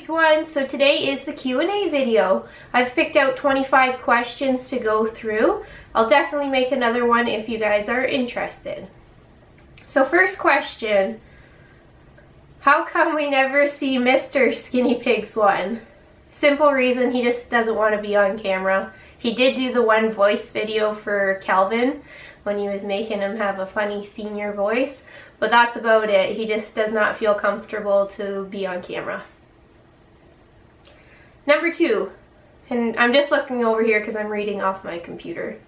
Skinnypigs1. So today is the Q&A video. I've picked out 25 questions to go through. I'll definitely make another one if you guys are interested. So first question, how come we never see Mr. Skinnypigs1? Simple reason, he just doesn't want to be on camera. He did do the one voice video for Calvin when he was making him have a funny senior voice, but that's about it. He just does not feel comfortable to be on camera. Number 2, and I'm just looking over here because I'm reading off my computer.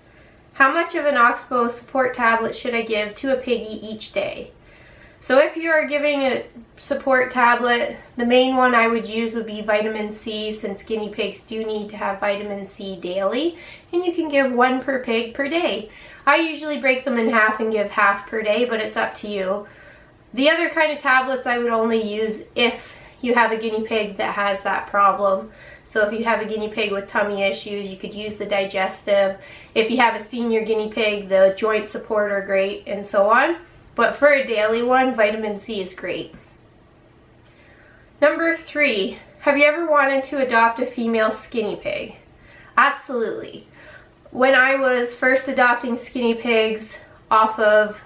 How much of an Oxbow support tablet should I give to a piggy each day? So if you are giving a support tablet, the main one I would use would be vitamin C, since guinea pigs do need to have vitamin C daily, and you can give 1 per pig per day. I usually break them in half and give half per day, but it's up to you. The other kind of tablets I would only use if you have a guinea pig that has that problem. So if you have a guinea pig with tummy issues, you could use the digestive. If you have a senior guinea pig, the joint support are great, and so on. But for a daily one, vitamin C is great. Number 3, have you ever wanted to adopt a female skinny pig? Absolutely. When I was first adopting skinny pigs off of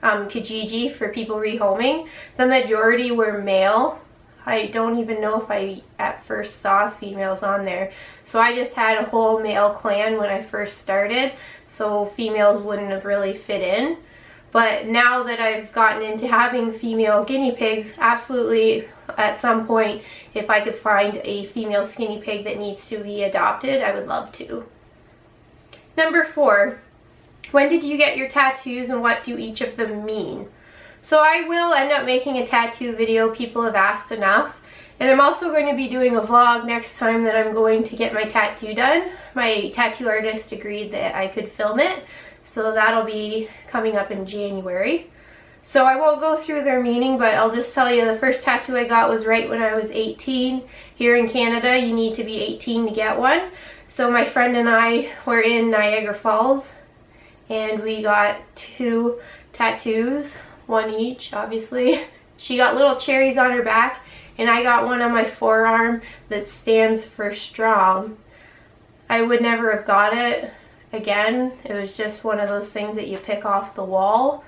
Kijiji for people rehoming, the majority were male. I don't even know if I at first saw females on there. So I just had a whole male clan when I first started, so females wouldn't have really fit in. But now that I've gotten into having female guinea pigs, absolutely at some point, if I could find a female skinny pig that needs to be adopted, I would love to. Number 4, when did you get your tattoos and what do each of them mean? So I will end up making a tattoo video, people have asked enough. And I'm also going to be doing a vlog next time that I'm going to get my tattoo done. My tattoo artist agreed that I could film it. So that'll be coming up in January. So I won't go through their meaning, but I'll just tell you the first tattoo I got was right when I was 18. Here in Canada, you need to be 18 to get one. So my friend and I were in Niagara Falls, and we got 2 tattoos, 1 each, obviously. She got little cherries on her back, and I got one on my forearm that stands for strong. I would never have got it again. It was just one of those things that you pick off the wall.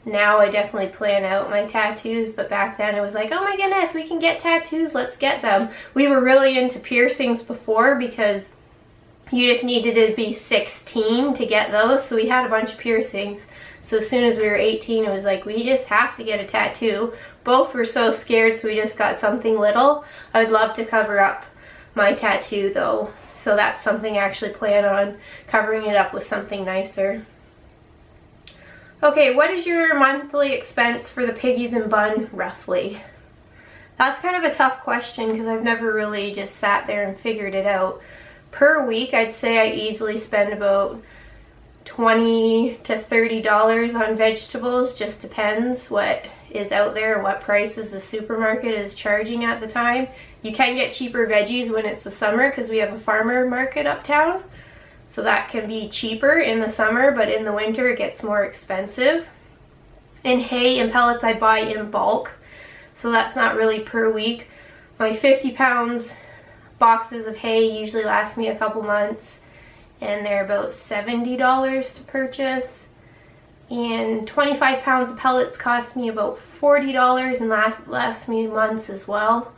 Now I definitely plan out my tattoos, but back then it was like, oh my goodness, we can get tattoos, let's get them. We were really into piercings before because you just needed to be 16 to get those, so we had a bunch of piercings. So as soon as we were 18, it was like, we just have to get a tattoo. Both were so scared, so we just got something little. I would love to cover up my tattoo though. So that's something I actually plan on covering it up with something nicer. Okay, what is your monthly expense for the piggies and bun, roughly? That's kind of a tough question because I've never really just sat there and figured it out. Per week, I'd say I easily spend about $20 to $30 on vegetables. Just depends what is out there and what prices the supermarket is charging at the time. You can get cheaper veggies when it's the summer because we have a farmer market uptown. So that can be cheaper in the summer, but in the winter it gets more expensive. And hay and pellets I buy in bulk, so that's not really per week. My 50 pounds boxes of hay usually last me a couple months, and they're about $70 to purchase. And 25 pounds of pellets cost me about $40 and last me months as well.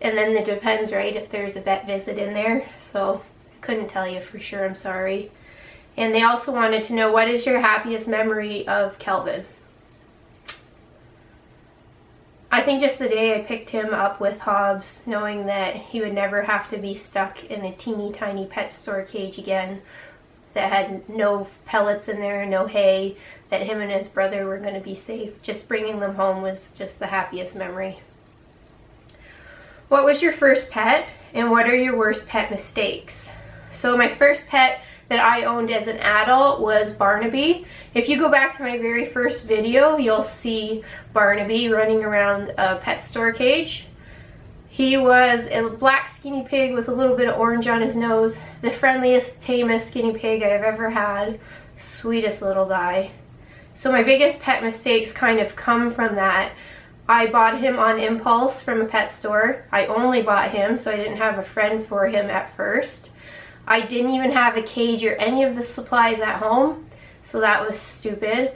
And then it depends, right, if there's a vet visit in there. So I couldn't tell you for sure, I'm sorry. And they also wanted to know, what is your happiest memory of Kelvin? I think just the day I picked him up with Hobbs, knowing that he would never have to be stuck in a teeny tiny pet store cage again that had no pellets in there, no hay, that him and his brother were going to be safe. Just bringing them home was just the happiest memory. What was your first pet, and what are your worst pet mistakes? So my first pet that I owned as an adult was Barnaby. If you go back to my very first video, you'll see Barnaby running around a pet store cage. He was a black skinny pig with a little bit of orange on his nose. The friendliest, tamest guinea pig I've ever had. Sweetest little guy. So my biggest pet mistakes kind of come from that. I bought him on impulse from a pet store. I only bought him, so I didn't have a friend for him at first. I didn't even have a cage or any of the supplies at home, so that was stupid.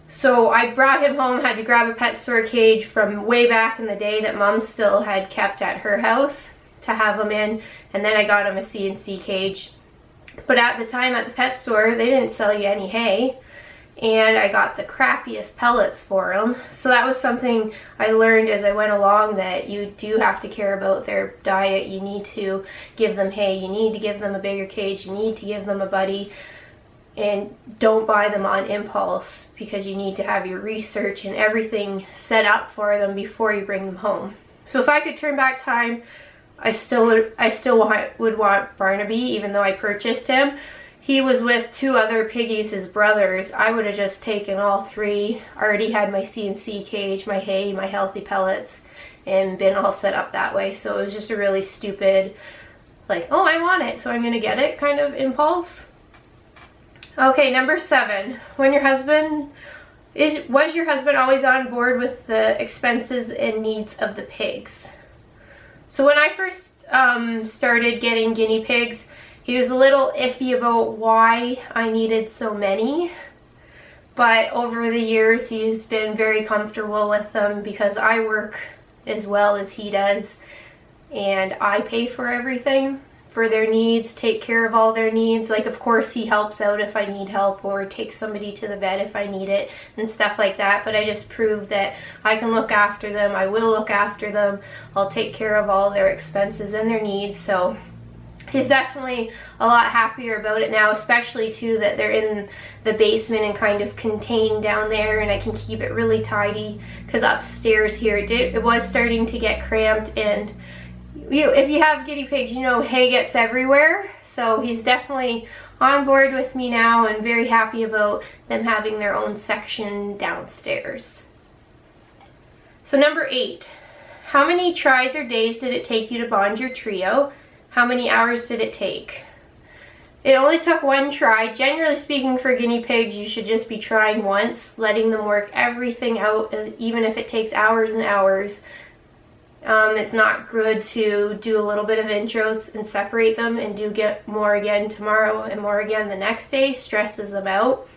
So I brought him home, had to grab a pet store cage from way back in the day that Mom still had kept at her house to have him in, and then I got him a CNC cage. But at the time at the pet store, they didn't sell you any hay, and I got the crappiest pellets for him. So that was something I learned as I went along, that you do have to care about their diet. You need to give them hay, you need to give them a bigger cage, you need to give them a buddy, and don't buy them on impulse, because you need to have your research and everything set up for them before you bring them home. So if I could turn back time, I still would want Barnaby, even though I purchased him. He was with 2 other piggies, his brothers. I would have just taken all 3, already had my CNC cage, my hay, my healthy pellets, and been all set up that way. So it was just a really stupid, like, oh, I want it, so I'm gonna get it kind of impulse. Okay, number 7. Was your husband always on board with the expenses and needs of the pigs? So when I first started getting guinea pigs, he was a little iffy about why I needed so many. But over the years, he's been very comfortable with them because I work as well as he does. And I pay for everything, for their needs, take care of all their needs. Like, of course, he helps out if I need help, or take somebody to the vet if I need it and stuff like that. But I just proved that I can look after them. I will look after them. I'll take care of all their expenses and their needs. So he's definitely a lot happier about it now, especially too that they're in the basement and kind of contained down there, and I can keep it really tidy, because upstairs here it was starting to get cramped, and if you have guinea pigs, you know hay gets everywhere. So he's definitely on board with me now and very happy about them having their own section downstairs. So number 8, how many tries or days did it take you to bond your trio? How many hours did it take? It only took 1 try. Generally speaking, for guinea pigs, you should just be trying once, letting them work everything out, even if it takes hours and hours. It's not good to do a little bit of intros and separate them and get more again tomorrow and more again the next day. Stresses them out.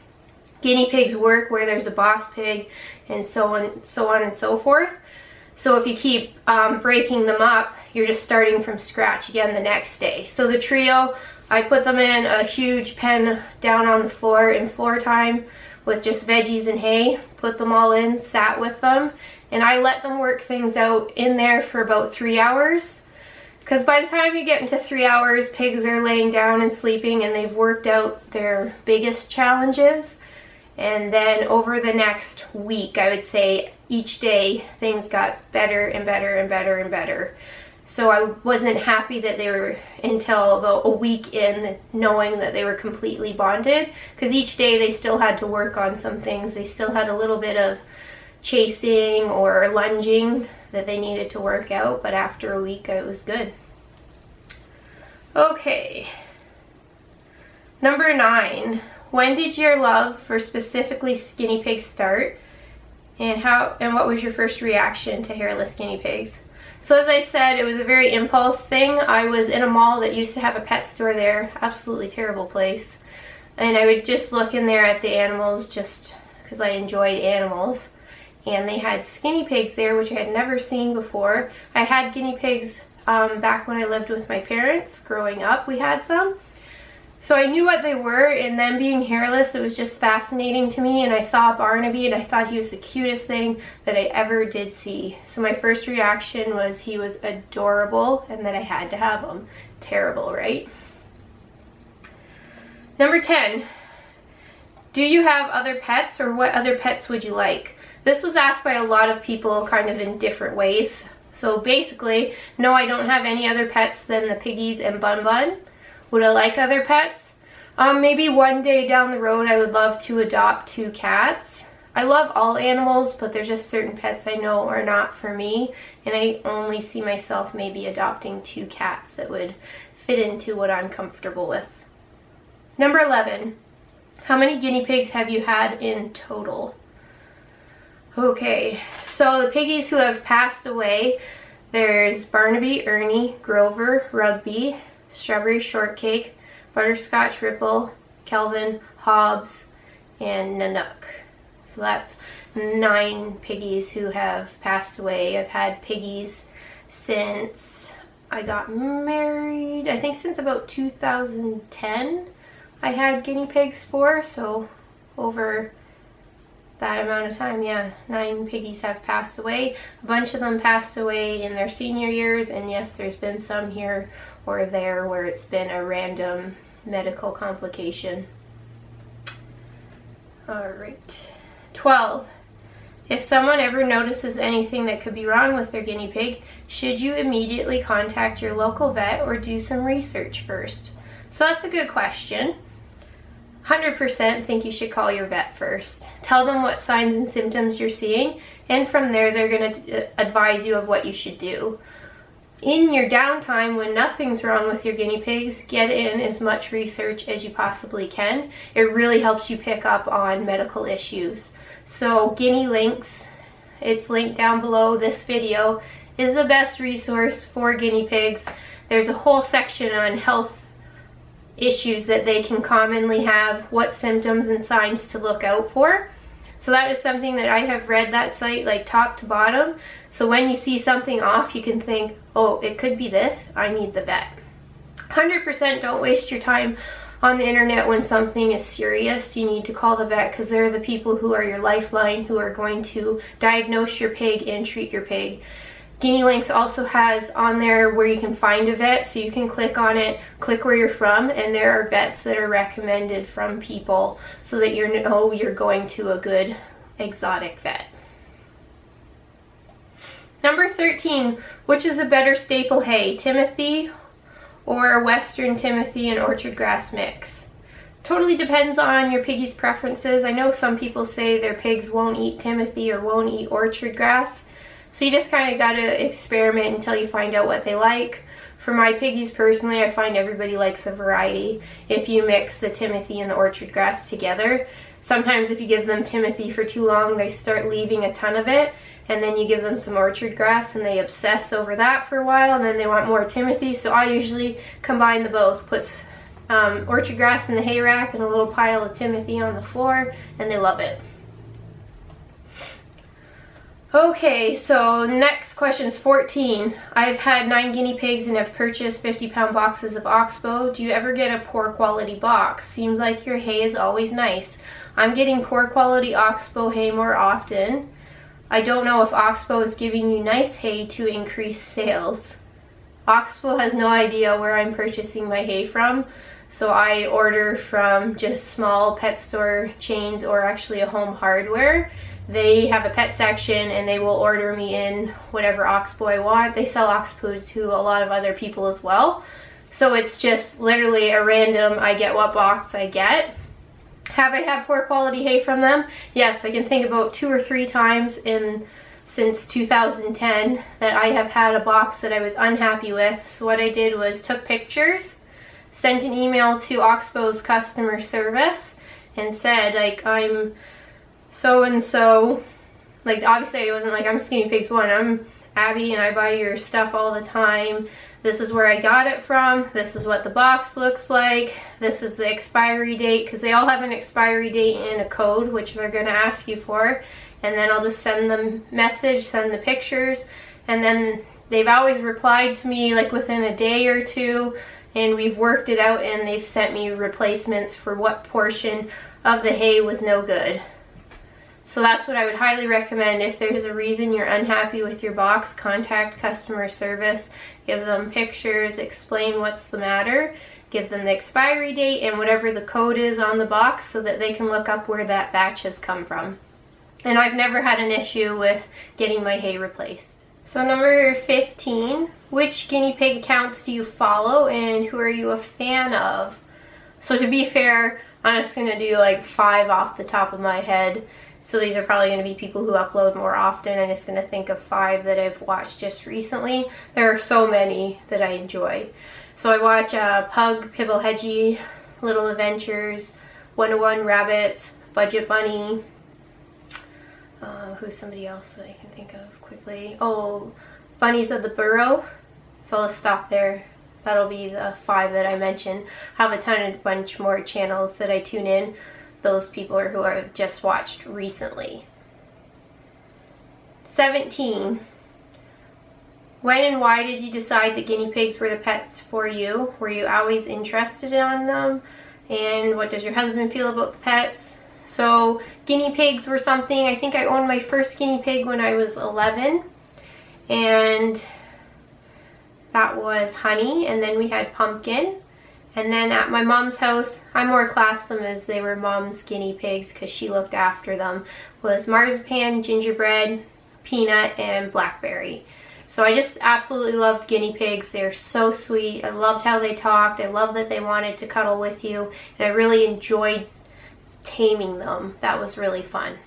Guinea pigs work where there's a boss pig, and so on and so forth. So if you keep breaking them up, you're just starting from scratch again the next day. So the trio, I put them in a huge pen down on the floor in floor time with just veggies and hay, put them all in, sat with them, and I let them work things out in there for about 3 hours. Because by the time you get into 3 hours, pigs are laying down and sleeping, and they've worked out their biggest challenges. And then over the next week, I would say each day, things got better and better and better and better. So I wasn't happy that they were until about a week in, knowing that they were completely bonded. Because each day they still had to work on some things. They still had a little bit of chasing or lunging that they needed to work out, but after a week it was good. Okay, number 9, when did your love for specifically skinny pigs start, and what was your first reaction to hairless guinea pigs? So as I said, it was a very impulse thing. I was in a mall that used to have a pet store there, absolutely terrible place, and I would just look in there at the animals just because I enjoyed animals. And they had skinny pigs there, which I had never seen before. I had guinea pigs back when I lived with my parents. Growing up, we had some. So I knew what they were, and them being hairless, it was just fascinating to me. And I saw Barnaby, and I thought he was the cutest thing that I ever did see. So my first reaction was he was adorable, and that I had to have him. Terrible, right? Number 10, do you have other pets, or what other pets would you like? This was asked by a lot of people kind of in different ways. So basically, no, I don't have any other pets than the piggies and Bun Bun. Would I like other pets? Maybe one day down the road I would love to adopt 2 cats. I love all animals, but there's just certain pets I know are not for me, and I only see myself maybe adopting 2 cats that would fit into what I'm comfortable with. Number 11, how many guinea pigs have you had in total? Okay, so the piggies who have passed away, there's Barnaby, Ernie, Grover, Rugby, Strawberry Shortcake, Butterscotch Ripple, Kelvin, Hobbs, and Nanook. So that's 9 piggies who have passed away. I've had piggies since I got married, I think since about 2010 I had guinea pigs for, so over that amount of time, yeah, 9 piggies have passed away. A bunch of them passed away in their senior years, and yes, there's been some here or there where it's been a random medical complication. Alright. 12. If someone ever notices anything that could be wrong with their guinea pig, should you immediately contact your local vet or do some research first? So that's a good question. 100% think you should call your vet first. Tell them what signs and symptoms you're seeing, and from there they're going to advise you of what you should do. In your downtime, when nothing's wrong with your guinea pigs, get in as much research as you possibly can. It really helps you pick up on medical issues. So Guinea Links, it's linked down below this video, is the best resource for guinea pigs. There's a whole section on health issues that they can commonly have, what symptoms and signs to look out for. So that is something that I have read that site like top to bottom. So when you see something off, you can think, oh, it could be this, I need the vet. 100% don't waste your time on the internet when something is serious. You need to call the vet because they're the people who are your lifeline, who are going to diagnose your pig and treat your pig. Guinea Links also has on there where you can find a vet, so you can click on it, click where you're from, and there are vets that are recommended from people so that you know you're going to a good exotic vet. Number 13, which is a better staple hay, Timothy or Western Timothy and orchard grass mix? Totally depends on your piggy's preferences. I know some people say their pigs won't eat Timothy or won't eat orchard grass. So you just kind of got to experiment until you find out what they like. For my piggies personally, I find everybody likes a variety. If you mix the Timothy and the orchard grass together, sometimes if you give them Timothy for too long, they start leaving a ton of it. And then you give them some orchard grass and they obsess over that for a while, and then they want more Timothy. So I usually combine the both. Put orchard grass in the hay rack and a little pile of Timothy on the floor, and they love it. Okay, so next question is 14. I've had 9 guinea pigs and have purchased 50-pound boxes of Oxbow. Do you ever get a poor quality box? Seems like your hay is always nice. I'm getting poor quality Oxbow hay more often. I don't know if Oxbow is giving you nice hay to increase sales. Oxbow has no idea where I'm purchasing my hay from, so I order from just small pet store chains or actually a Home Hardware. They have a pet section and they will order me in whatever Oxbow I want. They sell Oxbow to a lot of other people as well. So it's just literally a random, I get what box I get. Have I had poor quality hay from them? Yes, I can think about 2 or 3 times since 2010 that I have had a box that I was unhappy with. So what I did was took pictures, sent an email to Oxbow's customer service and said, like, I'm so and so, like, obviously it wasn't like I'm Skinnypigs1, I'm Abby and I buy your stuff all the time. This is where I got it from, this is what the box looks like, this is the expiry date, because they all have an expiry date and a code which they're going to ask you for, and then I'll just send them message, send the pictures, and then they've always replied to me like within a day or two, and we've worked it out and they've sent me replacements for what portion of the hay was no good. So that's what I would highly recommend. If there's a reason you're unhappy with your box, contact customer service, give them pictures, explain what's the matter, give them the expiry date and whatever the code is on the box so that they can look up where that batch has come from. And I've never had an issue with getting my hay replaced. So number 15, which guinea pig accounts do you follow and who are you a fan of? So to be fair, I'm just going to do like 5 off the top of my head. So these are probably going to be people who upload more often. I'm just going to think of 5 that I've watched just recently. There are so many that I enjoy. So I watch Pug, Pibble Hedgie, Little Adventures, 101 Rabbits, Budget Bunny, Who's somebody else that I can think of quickly? Oh, Bunnies of the Burrow. So let's stop there. That'll be the 5 that I mentioned. I have a bunch more channels that I tune in. Those people are who I've just watched recently. 17. When and why did you decide that guinea pigs were the pets for you? Were you always interested in them? And what does your husband feel about the pets? So guinea pigs were something, I think I owned my first guinea pig when I was 11. And that was Honey, and then we had Pumpkin. And then at my mom's house, I more classed them as they were mom's guinea pigs because she looked after them, was Marzipan, Gingerbread, Peanut, and Blackberry. So I just absolutely loved guinea pigs. They're so sweet. I loved how they talked. I loved that they wanted to cuddle with you. And I really enjoyed taming them. That was really fun.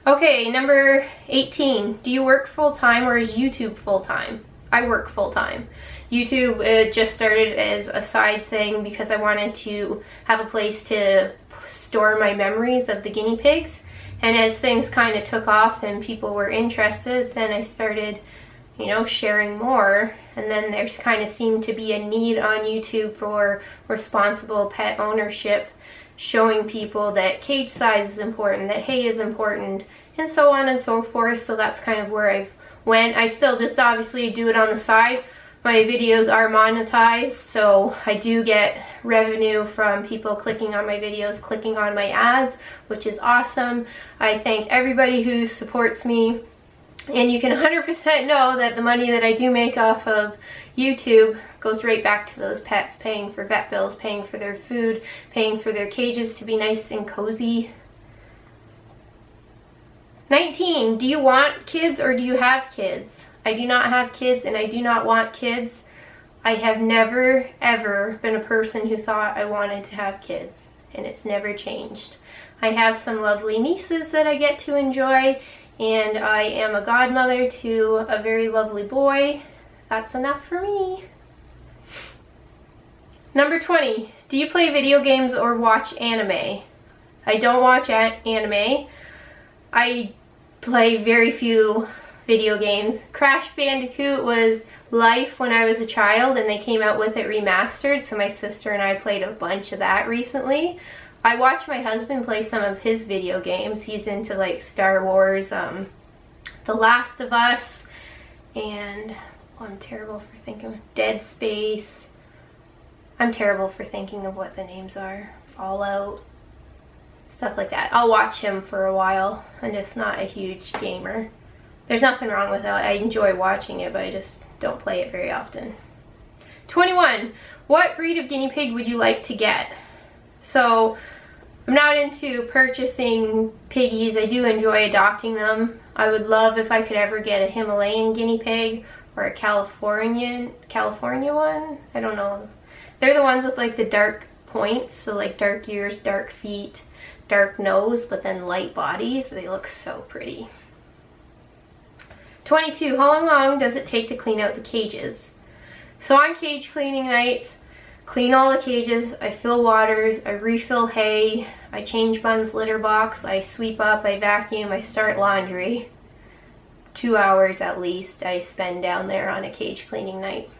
Okay, number 18. Do you work full-time or is YouTube full-time? I work full-time. YouTube just started as a side thing because I wanted to have a place to store my memories of the guinea pigs. And as things kind of took off and people were interested, then I started, you know, sharing more. And then there's kind of seemed to be a need on YouTube for responsible pet ownership, showing people that cage size is important, that hay is important, and so on and so forth. So that's kind of where I've went. I still just obviously do it on the side. My videos are monetized, so I do get revenue from people clicking on my videos, clicking on my ads, which is awesome. I thank everybody who supports me, and you can 100% know that the money that I do make off of YouTube goes right back to those pets, paying for vet bills, paying for their food, paying for their cages to be nice and cozy. 19. Do you want kids or do you have kids? I do not have kids and I do not want kids. I have never ever been a person who thought I wanted to have kids, and it's never changed. I have some lovely nieces that I get to enjoy, and I am a godmother to a very lovely boy. That's enough for me. Number 20. Do you play video games or watch anime? I don't watch anime. I play very few video games. Crash Bandicoot was life when I was a child, and they came out with it remastered, so my sister and I played a bunch of that recently. I watch my husband play some of his video games. He's into like Star Wars, The Last of Us, and I'm terrible for thinking of Dead Space. I'm terrible for thinking of what the names are. Fallout, stuff like that. I'll watch him for a while. I'm just not a huge gamer. There's nothing wrong with it. I enjoy watching it, but I just don't play it very often. 21. What breed of guinea pig would you like to get? So, I'm not into purchasing piggies. I do enjoy adopting them. I would love if I could ever get a Himalayan guinea pig or a California one. I don't know. They're the ones with like the dark points, so like dark ears, dark feet, dark nose, but then light bodies. They look so pretty. 22. How long does it take to clean out the cages? So on cage cleaning nights, clean all the cages, I fill waters, I refill hay, I change Bun's litter box, I sweep up, I vacuum, I start laundry. 2 hours at least I spend down there on a cage cleaning night.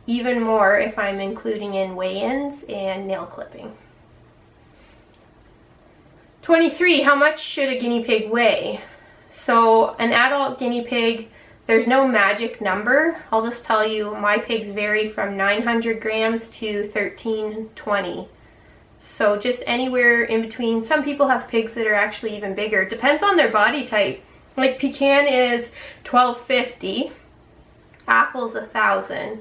Even more if I'm including in weigh-ins and nail clipping. 23. How much should a guinea pig weigh? So an adult guinea pig, there's no magic number. I'll just tell you my pigs vary from 900 grams to 1320. So just anywhere in between. Some people have pigs that are actually even bigger. It depends on their body type. Like Pecan is 1250, Apple's 1000.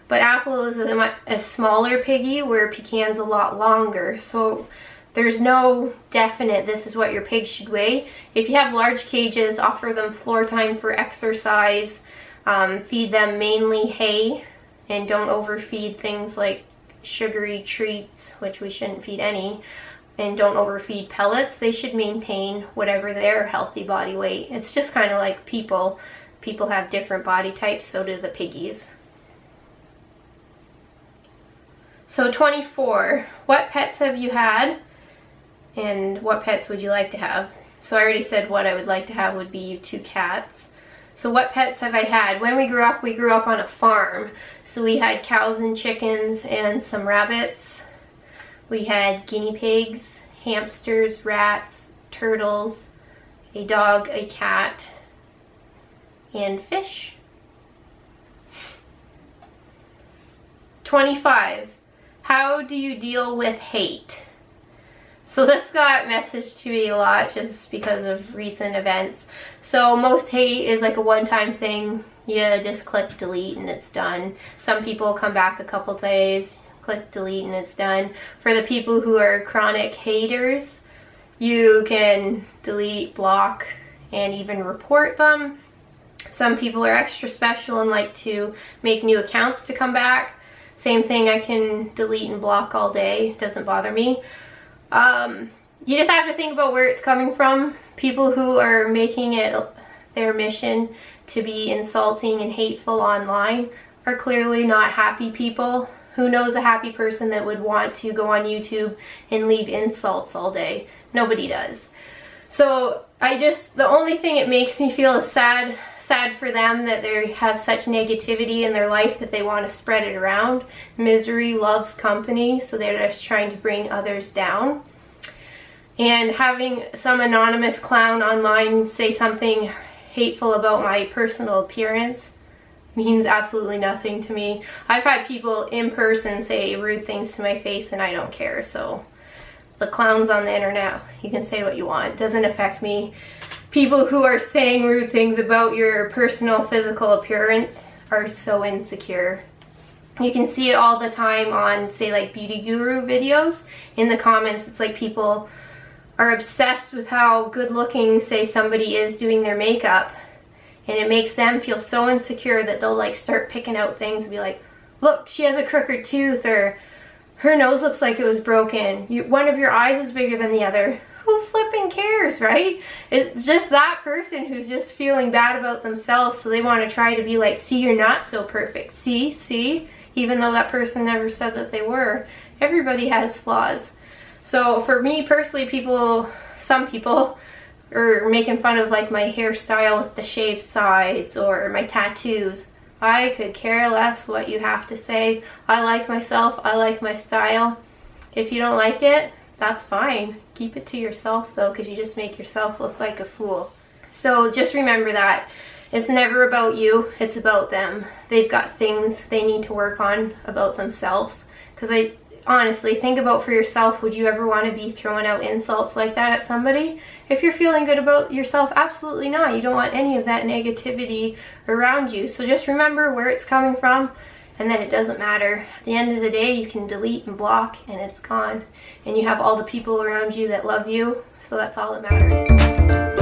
But Apple is a smaller piggy where Pecan's a lot longer. So there's no definite, this is what your pig should weigh. If you have large cages, offer them floor time for exercise. Feed them mainly hay, and don't overfeed things like sugary treats, which we shouldn't feed any. And don't overfeed pellets. They should maintain whatever their healthy body weight. It's just kind of like people. People have different body types, so do the piggies. So 24. What pets have you had? And what pets would you like to have? So I already said what I would like to have would be 2 cats. So what pets have I had? When we grew up on a farm. So we had cows and chickens and some rabbits. We had guinea pigs, hamsters, rats, turtles, a dog, a cat, and fish. 25. How do you deal with hate? So this got messaged to me a lot just because of recent events. So most hate is like a one-time thing. You just click delete and it's done. Some people come back a couple days, click delete and it's done. For the people who are chronic haters, you can delete, block, and even report them. Some people are extra special and like to make new accounts to come back. Same thing, I can delete and block all day, doesn't bother me. You just have to think about where it's coming from. People who are making it their mission to be insulting and hateful online are clearly not happy people. Who knows a happy person that would want to go on YouTube and leave insults all day? Nobody does. So the only thing it makes me feel is sad for them that they have such negativity in their life that they want to spread it around. Misery loves company, so they're just trying to bring others down. And having some anonymous clown online say something hateful about my personal appearance means absolutely nothing to me. I've had people in person say rude things to my face and I don't care, so the clowns on the internet, you can say what you want, it doesn't affect me. People who are saying rude things about your personal physical appearance are so insecure. You can see it all the time on, say, like beauty guru videos. In the comments, it's like people are obsessed with how good looking, say, somebody is doing their makeup, and it makes them feel so insecure that they'll like start picking out things and be like, look, she has a crooked tooth, or her nose looks like it was broken, one of your eyes is bigger than the other. Who flipping cares, right? It's just that person who's just feeling bad about themselves, so they want to try to be like, see, you're not so perfect, see, even though that person never said that they were. Everybody has flaws. So for me personally, some people are making fun of like my hairstyle with the shaved sides or my tattoos. I could care less what you have to say. I like myself, I like my style. If you don't like it, that's fine. Keep it to yourself though, because you just make yourself look like a fool. So just remember that it's never about you, it's about them. They've got things they need to work on about themselves. Because honestly, think about for yourself, would you ever want to be throwing out insults like that at somebody? If you're feeling good about yourself, absolutely not. You don't want any of that negativity around you. So just remember where it's coming from, and then it doesn't matter. At the end of the day, you can delete and block and it's gone. And you have all the people around you that love you, so that's all that matters.